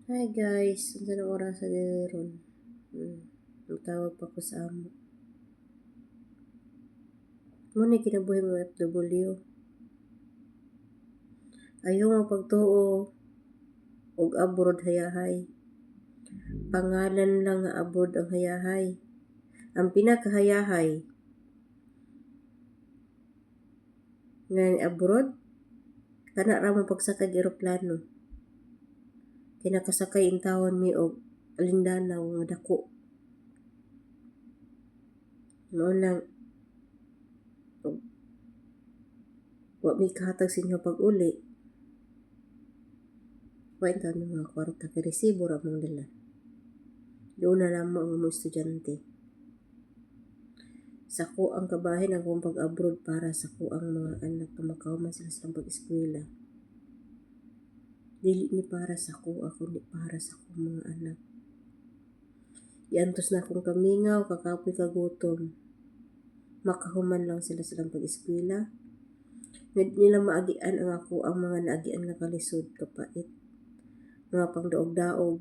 Hi guys, unsa na oras sa ron? Tawag pa ko sa amo. Muna kinabuhi ng OFW. Ayaw nga pagtuo og abroad hayahay. Pangalan lang nga abroad ang hayahay. Ang pinakahayahay nga abroad, kana ra mo pagsakay og eroplano. Kinakasakay in tawon mi og alindanaw nga dako. Mao lang wa mi kahatag sa inyo pag uli. Wa in taon mga kwarta kay resibo ra mong dala. Doon na lang mo ang mga estudyante. Sa ko ang kabahin akong pag-abroad para sa ko ang mga anak na makauman sila sa pag-eskwela. Dili ni para sa ko, ako ni para sa ko mga anak. Iantos na akong kamingaw, kakapoy kagutom. Makahuman lang sila silang pag-eskwela. Nga nila maagian ang ako ang mga naagian nga kalisod, kapait. Mga pangdaog-daog,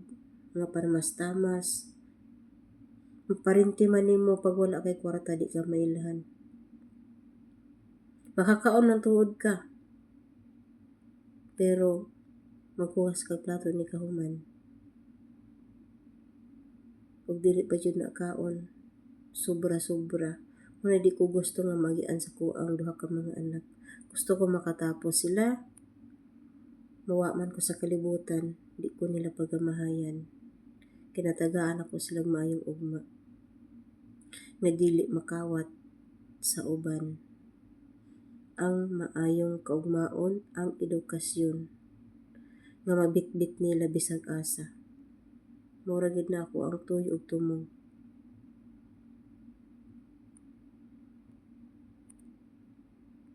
mga parmas-tamas. Maparinti man nimo pag wala kay kwarta di ka mailhan. Makakaon ng tuod ka. Pero maghuwas kag plato ni kahuman. Ug dili pa jud na kaon. Sobra-sobra. Muna di ko gusto nga magian sa ko ang duha ka mga anak. Gusto ko makatapos sila. Mawa man ko sa kalibutan. Di ko nila pagamahayan. Kinatagaan ako silang maayong ugma. Nga dili makawat sa uban. Ang maayong kaugmaon, ang edukasyon. Nga mabitbit nila bisag asa. Mura gid na ako ang tuyo ug tumong.